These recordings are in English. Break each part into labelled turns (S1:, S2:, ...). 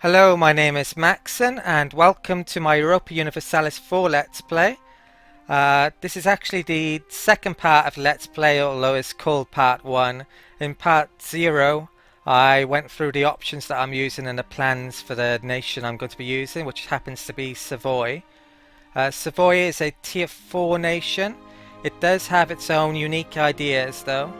S1: Hello, my name is Macsen and welcome to my Europa Universalis 4 Let's Play. This is actually the second part of Let's Play, although it's called Part 1. In Part 0, I went through the options that I'm using and the plans for the nation I'm going to be using, which happens to be Savoy. Savoy is a Tier 4 nation. It does have its own unique ideas though.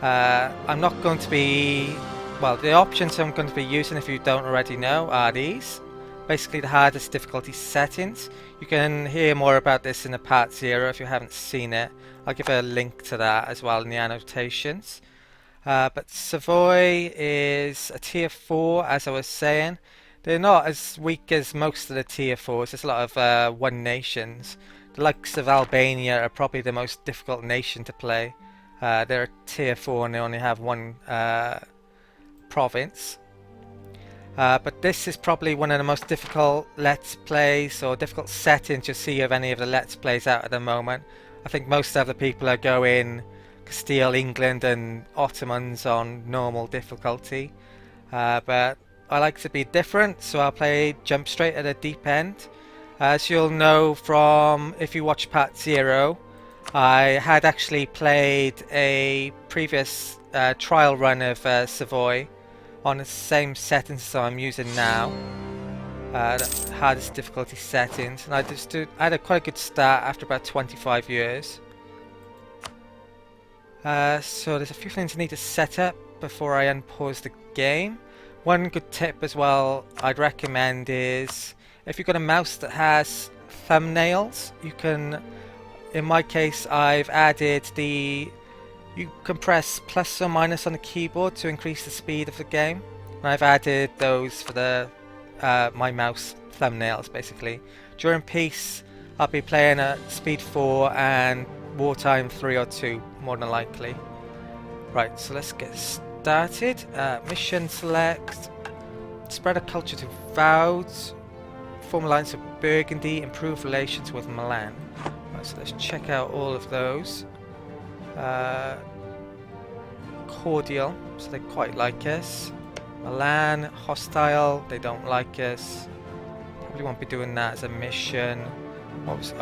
S1: I'm not going to be... Well, the options I'm going to be using, if you don't already know, are these. Basically the hardest difficulty settings. You can hear more about this in the Part 0 if you haven't seen it. I'll give a link to that as well in the annotations. But Savoy is a Tier 4, as I was saying. They're not as weak as most of the Tier 4s. There's a lot of one nations. The likes of Albania are probably the most difficult nation to play. They're a Tier 4 and they only have one province. But this is probably one of the most difficult Let's Plays or difficult settings you'll see of any of the Let's Plays out at the moment. I think most other people are going Castile, England and Ottomans on normal difficulty. But I like to be different, so I'll jump straight at the deep end. As you'll know from if you watch Part 0, I had actually played a previous trial run of Savoy on the same settings as I'm using now, the hardest difficulty settings, and I had a quite good start after about 25 years. So there's a few things I need to set up before I unpause the game. One good tip as well I'd recommend is if you've got a mouse that has thumbnails, you can, in my case I've added you can press plus or minus on the keyboard to increase the speed of the game. And I've added those for the my mouse thumbnails basically. During peace I'll be playing at speed 4 and wartime 3 or 2 more than likely. Right, so let's get started. Mission select. Spread a culture to Vaud. Form alliance with Burgundy. Improve relations with Milan. Right, so let's check out all of those. Cordial, so they quite like us. Milan, hostile, they don't like us. Probably won't be doing that as a mission. What was,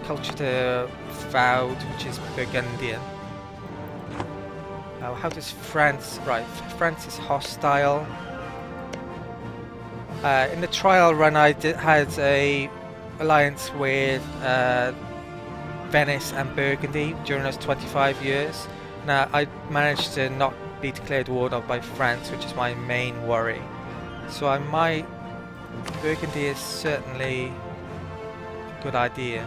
S1: culture to Vaud, which is Burgundian. How does France, right, France is hostile. In the trial run I had a alliance with Venice and Burgundy during those 25 years. Now I managed to not be declared war by France, which is my main worry. So Burgundy is certainly a good idea.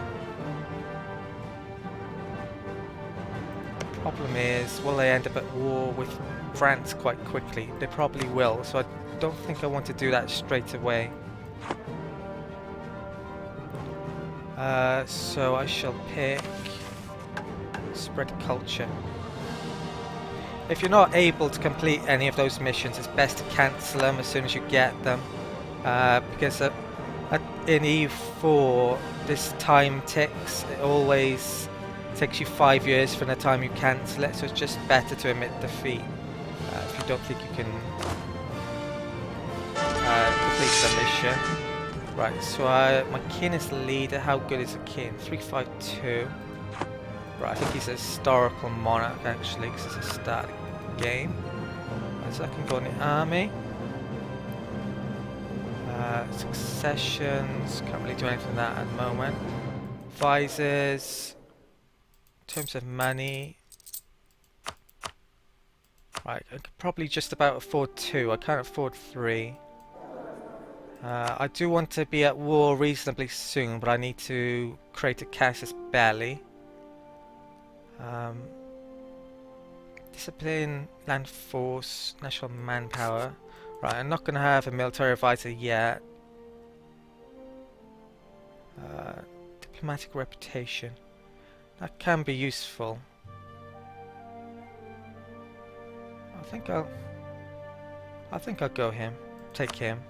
S1: Problem is, will they end up at war with France quite quickly? They probably will, so I don't think I want to do that straight away. So I shall pick spread culture. If you're not able to complete any of those missions, it's best to cancel them as soon as you get them, because in EU4 this time ticks. It always takes you 5 years from the time you cancel it, so it's just better to admit defeat if you don't think you can complete the mission. Right, so my kin is the leader. How good is a kin? 352. Right, I think he's a historical monarch actually, because it's a static game. Right, so I can go in the army. Successions, can't really do anything with that at the moment. Advisors, in terms of money. Right, I could probably just about afford 2, I can't afford 3. I do want to be at war reasonably soon, but I need to create a Casus Belli. Discipline, land force, national manpower. Right, I'm not going to have a military advisor yet. Diplomatic reputation. That can be useful. I think I'll go him. Take him.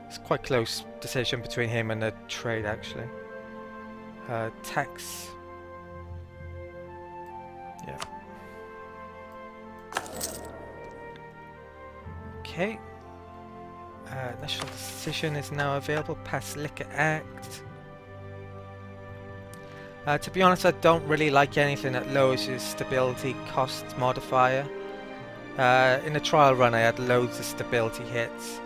S1: It's quite close decision between him and the trade actually. Tax. Yeah. Okay. National decision is now available. Pass Liquor Act. To be honest, I don't really like anything that lowers your stability cost modifier. In the trial run I had loads of stability hits.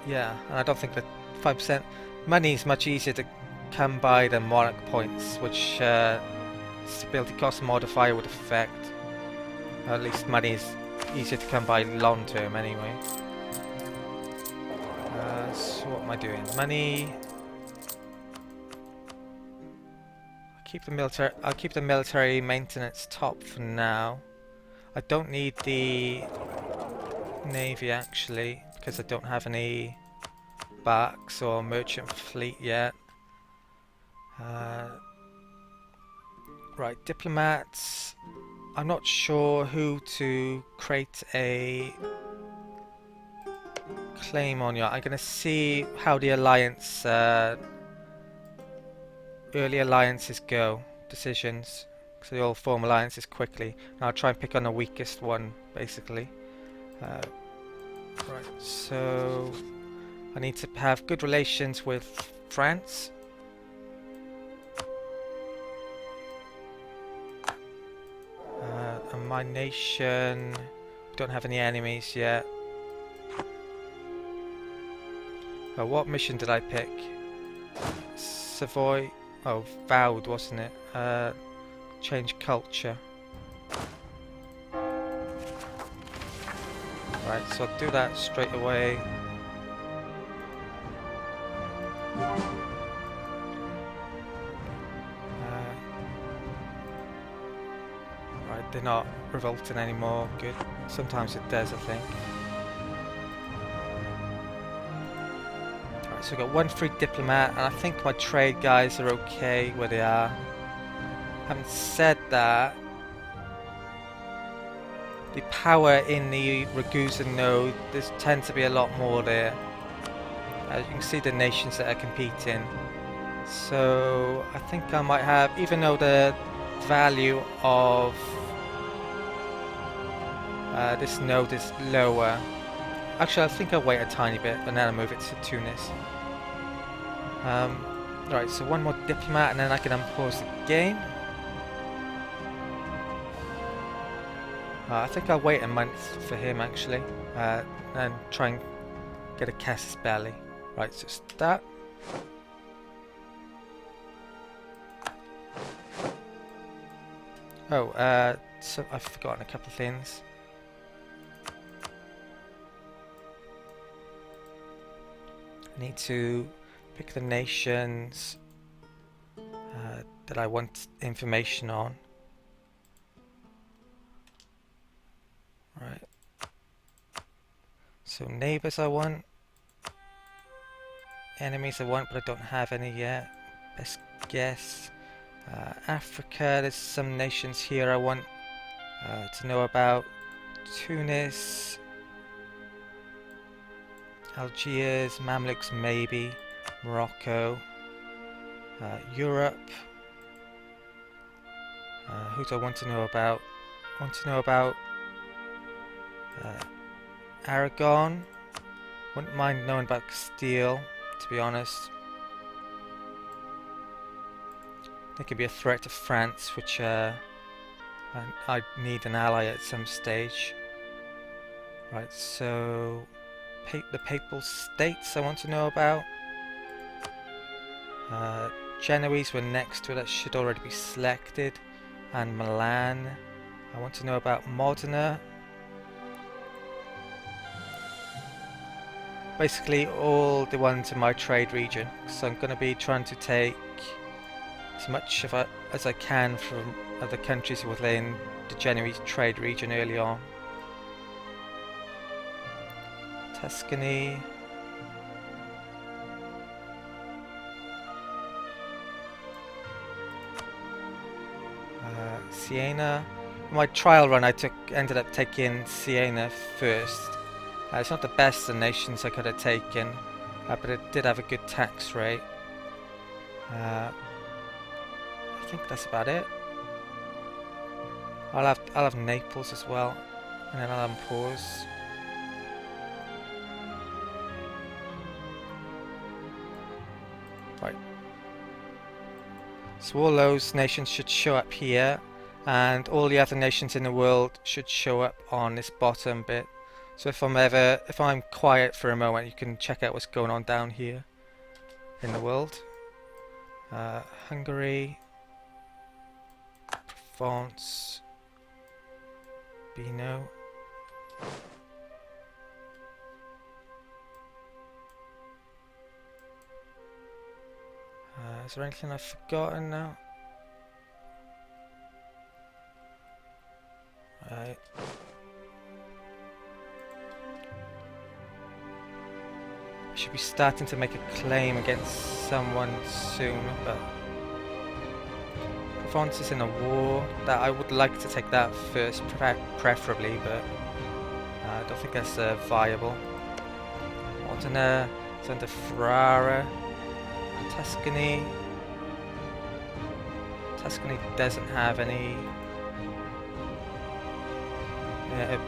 S1: Yeah, and I don't think that 5% money is much easier to come by than monarch points, which stability cost modifier would affect. At least money is easier to come by long term anyway. So what am I doing? Money. I'll keep the military maintenance top for now. I don't need the navy actually, because I don't have any barks or merchant fleet yet. Right, diplomats. I'm not sure who to create a claim on yet. I'm going to see how the alliance, early alliances go, decisions, because they all form alliances quickly. And I'll try and pick on the weakest one, basically. Right, so I need to have good relations with France. And my nation, we don't have any enemies yet. What mission did I pick? Savoy. Oh, vowed, wasn't it? Change culture. Right, so I'll do that straight away. Right, they're not revolting anymore. Good. Sometimes it does, I think. Right, so we've got one free diplomat, and I think my trade guys are okay where they are. Having said that, the power in the Ragusa node, there tends to be a lot more there. As you can see, the nations that are competing. So I think I might have, even though the value of this node is lower. Actually, I think I'll wait a tiny bit, and then I'll move it to Tunis. Right, so one more diplomat, and then I can unpause the game. I think I'll wait a month for him actually, and try and get a Casus Belli. Right, so start. Oh, so I've forgotten a couple of things. I need to pick the nations that I want information on. Right. So neighbours I want. Enemies I want, but I don't have any yet. Best guess. Africa, there's some nations here I want to know about. Tunis. Algiers, Mamluks maybe. Morocco. Europe. Who do I want to know about? I want to know about Aragon. Wouldn't mind knowing about Castile, to be honest. They could be a threat to France, which I need an ally at some stage. Right, so the Papal States I want to know about. Genoese were next to it, that should already be selected. And Milan. I want to know about Modena. Basically all the ones in my trade region. So I'm going to be trying to take as much as I can from other countries within the Genoese trade region early on. Tuscany. Siena. In my trial run I ended up taking Siena first. It's not the best of nations I could have taken, but it did have a good tax rate. I think that's about it. I'll have Naples as well, and then I'll unpause. Right. So all those nations should show up here, and all the other nations in the world should show up on this bottom bit. So if I'm quiet for a moment, you can check out what's going on down here in the world. Hungary, Provence, Beano. Is there anything I've forgotten now? Right. I should be starting to make a claim against someone soon, but Provence is in a war. That I would like to take that first, preferably, but I don't think that's viable. Modena is under Ferrara. Tuscany doesn't have any. Yeah,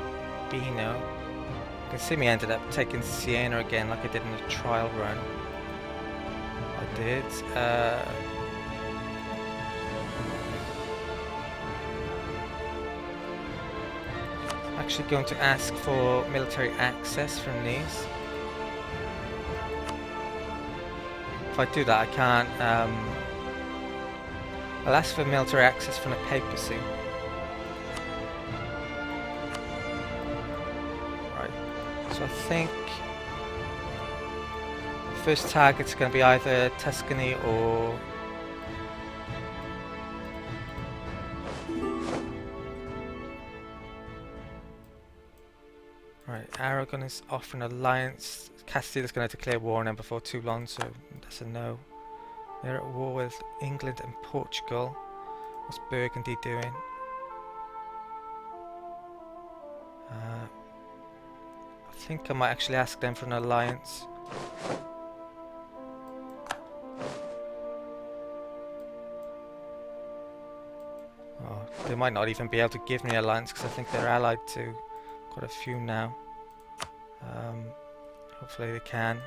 S1: Urbino. You can see me ended up taking Siena again, like I did in the trial run. I did. I'm actually going to ask for military access from these. If I do that, I can't. I'll ask for military access from the papacy. Right. So I think the first target's going to be either Tuscany or right. Aragon is offering alliance. Castile's going to declare war on them before too long, so that's a no. They're at war with England and Portugal. What's Burgundy doing? I think I might actually ask them for an alliance. Oh, they might not even be able to give me an alliance because I think they're allied to quite a few now. Hopefully they can.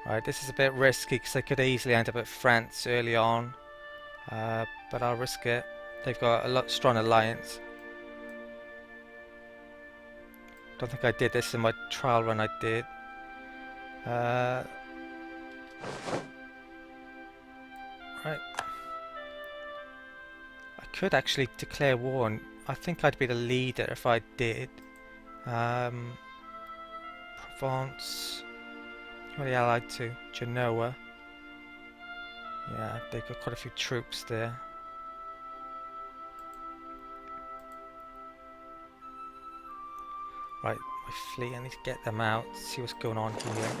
S1: Right, this is a bit risky because I could easily end up at France early on, but I'll risk it. They've got a lot strong alliance. Don't think I did this in my trial run. I did. Right. I could actually declare war, and I think I'd be the leader if I did. Provence. Who are they allied to? Genoa. Yeah, they've got quite a few troops there. Right, my fleet, I need to get them out, see what's going on here.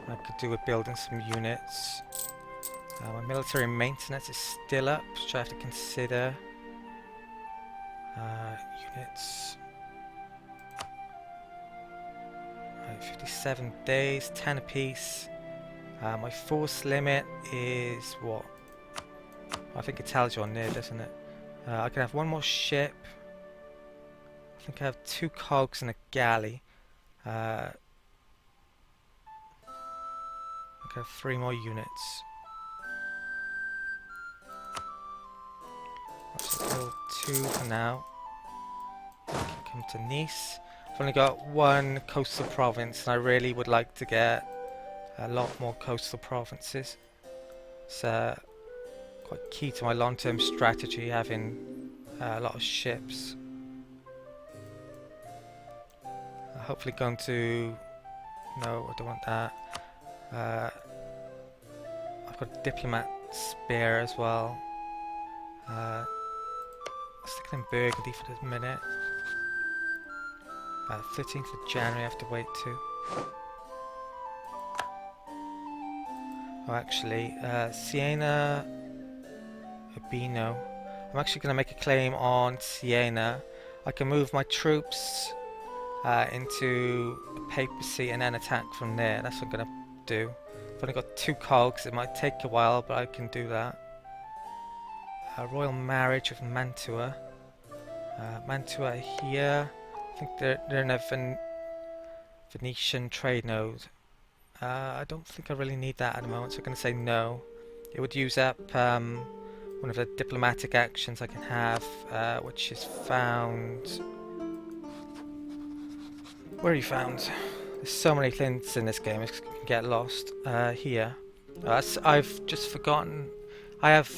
S1: I could do with building some units. My military maintenance is still up, which I have to consider. Units. Right, 57 days, 10 apiece. My force limit is what? I think it tells you on there, doesn't it? I can have one more ship. I think I have 2 cogs and a galley. I can have 3 more units. So build 2 for now. I can come to Nice. I've only got 1 coastal province, and I really would like to get a lot more coastal provinces. It's quite key to my long-term strategy, having a lot of ships. Hopefully going to... No, I don't want that. I've got a diplomat spare as well. I'll stick it in Burgundy for the minute. 13th of January I have to wait too. Oh, actually, Siena, Urbino. I'm actually going to make a claim on Siena. I can move my troops into the papacy and then attack from there. That's what I'm going to do. I've only got 2 cogs. It might take a while, but I can do that. Royal marriage with Mantua. Mantua here. I think they're in a Venetian trade node. I don't think I really need that at the moment, so I'm going to say no. It would use up one of the diplomatic actions I can have, which is found... Where are you found? There's so many things in this game, it can get lost. Here. I've just forgotten. I have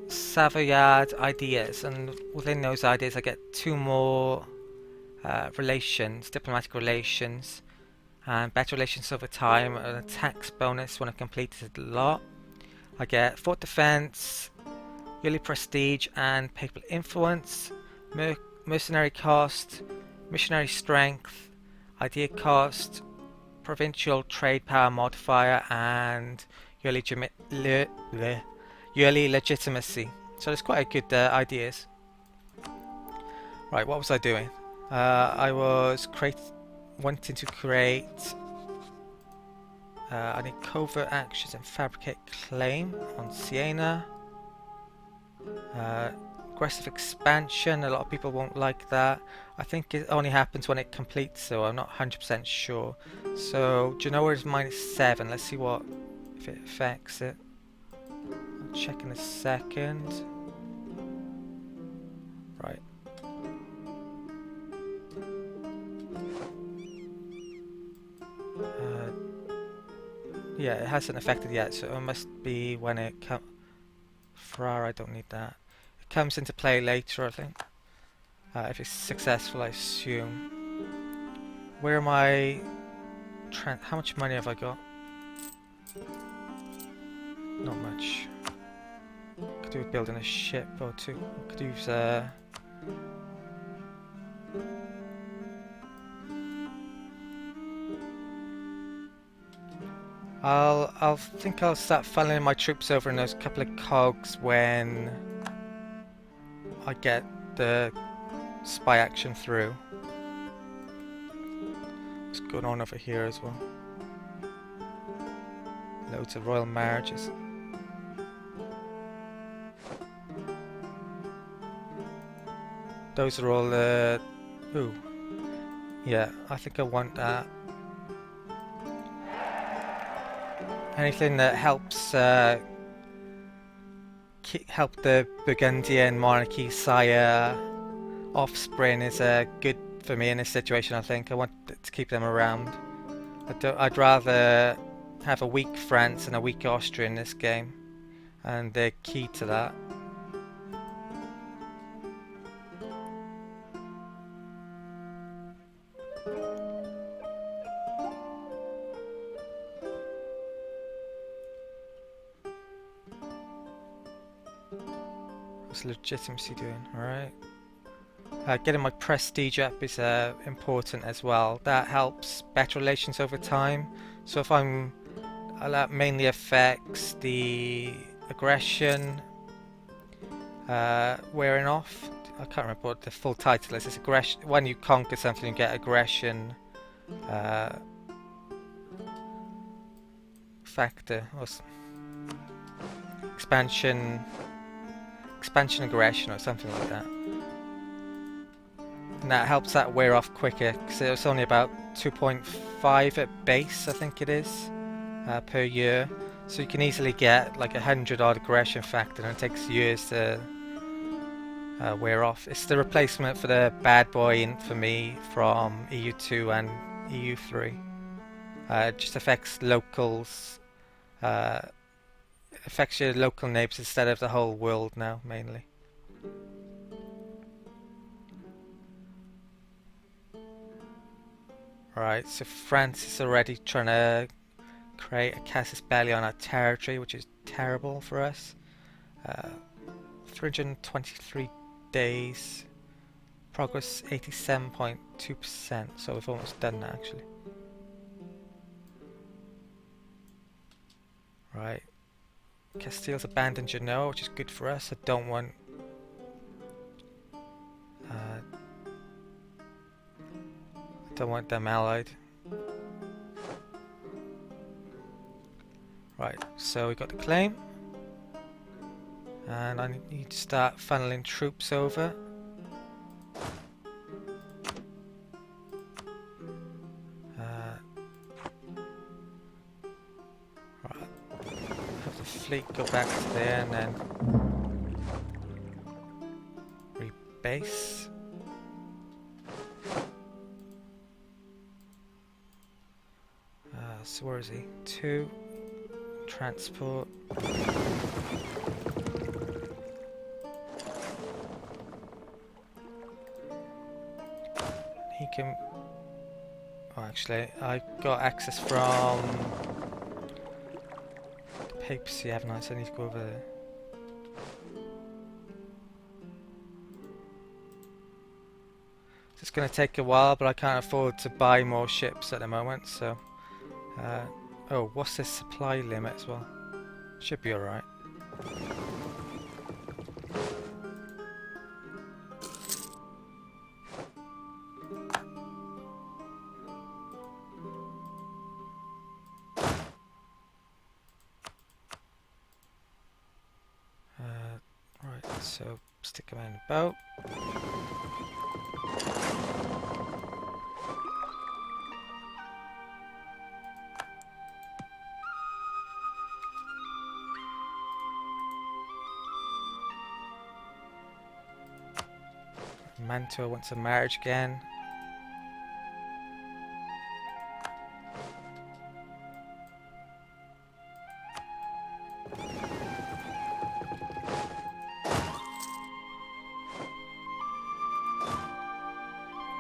S1: Savoyard ideas, and within those ideas I get 2 more relations, diplomatic relations, and better relations over time, and a tax bonus when I've completed a lot. I get fort defense, yearly prestige, and papal influence, mercenary cost, missionary strength, idea cost, provincial trade power modifier, and yearly legitimacy. So there's quite a good ideas. Right, what was I doing? I was wanting to create... I need covert actions and fabricate claim on Siena. Aggressive expansion, a lot of people won't like that. I think it only happens when it completes, so I'm not 100% sure. So, Genoa is -7. Let's see if it affects it. I'll check in a second. Right. Yeah, it hasn't affected yet, so it must be when it comes... Ferrara, I don't need that. It comes into play later, I think. If it's successful, I assume. Where am I... How much money have I got? Not much. Could do with building a ship or 2. Could use I'll think I'll start funneling my troops over in those couple of cogs when I get the spy action through. What's going on over here as well? Loads of royal marriages. Those are all ooh. Yeah, I think I want that. Anything that helps help the Burgundian monarchy sire offspring is good for me in this situation. I think I want to keep them around. I'd rather have a weak France and a weak Austria in this game, and they're key to that. What's legitimacy doing? Alright. Getting my prestige up is important as well. That helps better relations over time. So if that mainly affects the aggression wearing off. I can't remember what the full title is. It's aggression. When you conquer something, you get aggression factor or expansion aggression or something like that. And that helps that wear off quicker, because it's only about 2.5 at base, I think it is, per year. So you can easily get like 100 odd aggression factor, and it takes years to wear off. It's the replacement for the bad boy for me from EU2 and EU3. It just affects locals, affects your local neighbours instead of the whole world now, mainly. Right, so France is already trying to create a Casus Belli on our territory, which is terrible for us. 323 days, progress 87.2%, so we've almost done that actually. Right, Castile's abandoned Genoa, which is good for us. I don't want them allied. Right, so we got the claim, and I need to start funneling troops over. fleet go back to there and then rebase. So where is he? 2 transport. He can. Oh, actually, I got access from the papacy, haven't I? So I need to go over there. It's going to take a while, but I can't afford to buy more ships at the moment, so... oh, what's this supply limit as well? Should be alright. Right, so stick him in the boat. Mantua wants a marriage again.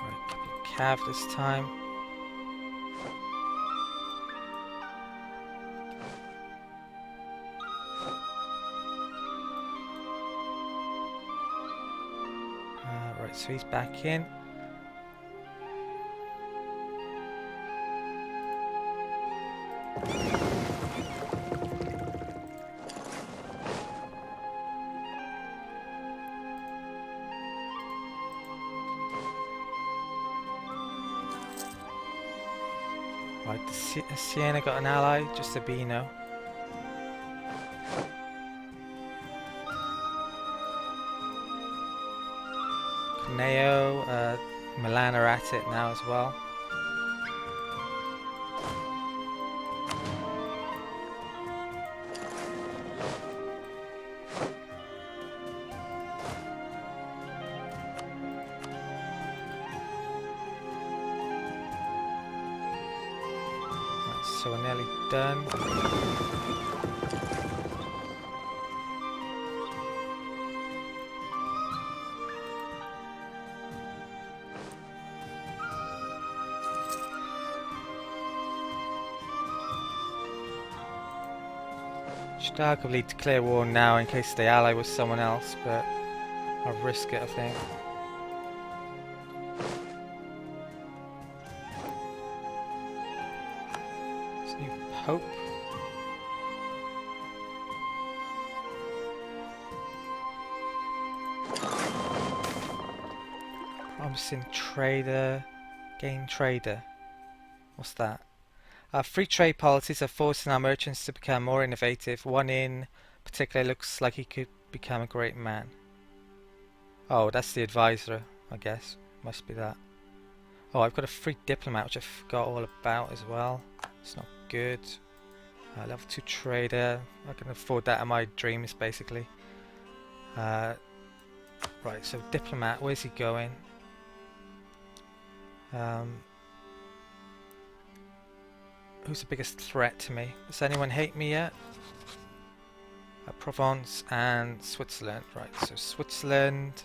S1: Right, Cav this time. Right, so he's back in. Right, Siena got an ally, just a Beano. Neo, Milan are at it now as well. Right, so we're nearly done. Should arguably declare war now in case they ally with someone else, but I'll risk it, I think. This new Pope. Promising trader, gain trader. What's that? Free trade policies are forcing our merchants to become more innovative. One in particular looks like he could become a great man. Oh, that's the advisor, I guess. Must be that. Oh, I've got a free diplomat, which I forgot all about as well. It's not good. Level 2 trader. I can afford that in my dreams, basically. Right, so diplomat, where's he going? Who's the biggest threat to me? Does anyone hate me yet? Provence and Switzerland. Right, so Switzerland.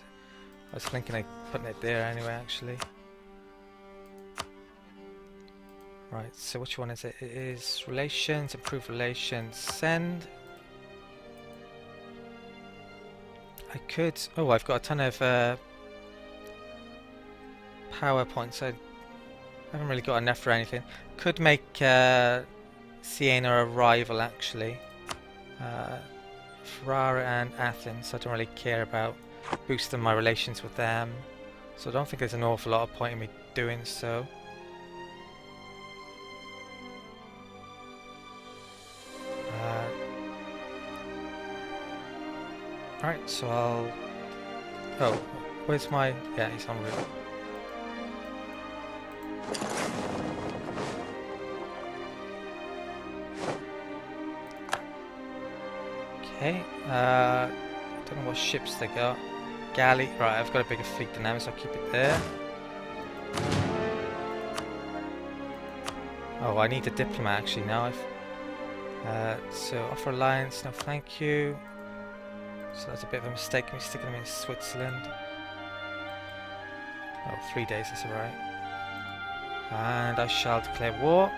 S1: I was thinking of putting it there anyway, actually. Right, so which one is it? It is relations, improve relations, send. I could... Oh, I've got a ton of PowerPoints. I haven't really got enough for anything. Could make Siena a rival, actually. Ferrara and Athens, I don't really care about boosting my relations with them. So I don't think there's an awful lot of point in me doing so. Alright, so I'll... Oh, where's my... Yeah, he's en route. Okay, I don't know what ships they got. Galley, right, I've got a bigger fleet than them, so I'll keep it there. Oh, I need a diplomat actually now. So offer alliance, no thank you. So that's a bit of a mistake, me sticking them in Switzerland. Oh, 3 days is alright. And I shall declare war.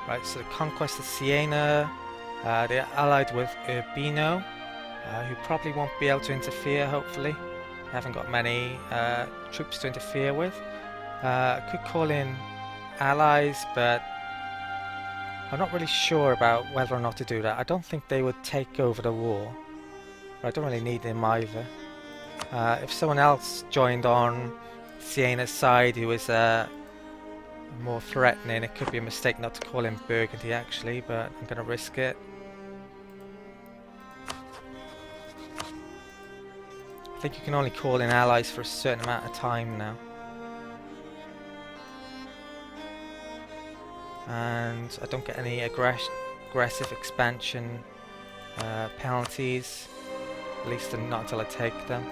S1: Right, so the conquest of Siena. They're allied with Urbino, who probably won't be able to interfere, hopefully. They haven't got many troops to interfere with. I could call in allies, but I'm not really sure about whether or not to do that. I don't think they would take over the war, but I don't really need them either. If someone else joined on Siena's side who is more threatening, it could be a mistake not to call in Burgundy actually, but I'm going to risk it. I think you can only call in allies for a certain amount of time now. And I don't get any aggressive expansion penalties, at least not until I take them.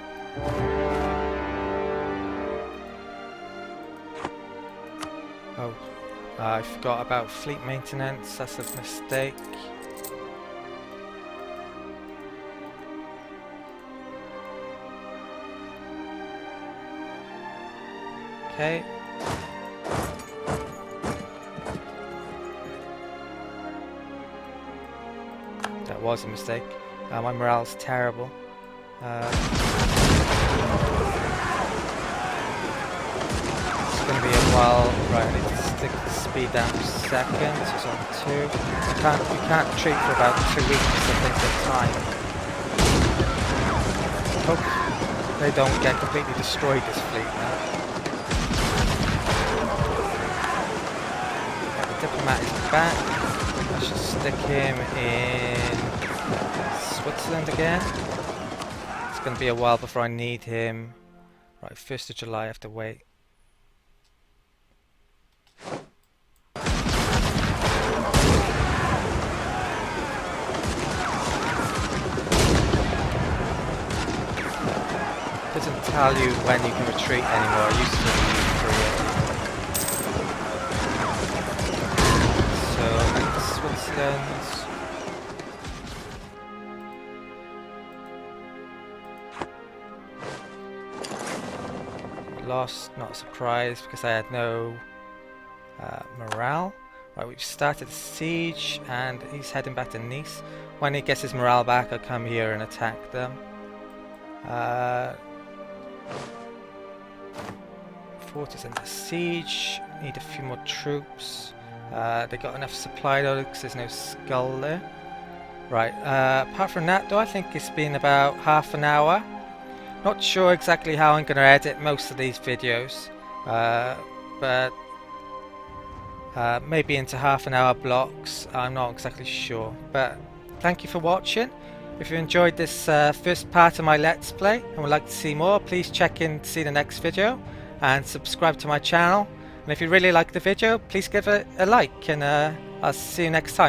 S1: Oh, I forgot about fleet maintenance, that's a mistake. Okay. That was a mistake. My morale's terrible. It's going to be a while. Right, I need to stick the speed down to seconds. It's on 2. We can't retreat for about 2 weeks, I think, at a time. Hope they don't get completely destroyed, this fleet now. Yeah, the diplomat is back. I should stick him in Switzerland again. It's going to be a while before I need him. Right, 1st of July I have to wait. Doesn't tell you when you can retreat anymore. I used to leave for it. So, Switzerland. Lost, not a surprise, because I had no morale. Right, we've started the siege, and he's heading back to Nice. When he gets his morale back, I'll come here and attack them. Fort is under siege. Need a few more troops. They got enough supply though, because there's no skull there. Right, apart from that though, I think it's been about half an hour. Not sure exactly how I'm going to edit most of these videos, but maybe into half an hour blocks, I'm not exactly sure. But thank you for watching. If you enjoyed this first part of my Let's Play and would like to see more, please check in to see the next video and subscribe to my channel. And if you really like the video, please give it a like, and I'll see you next time.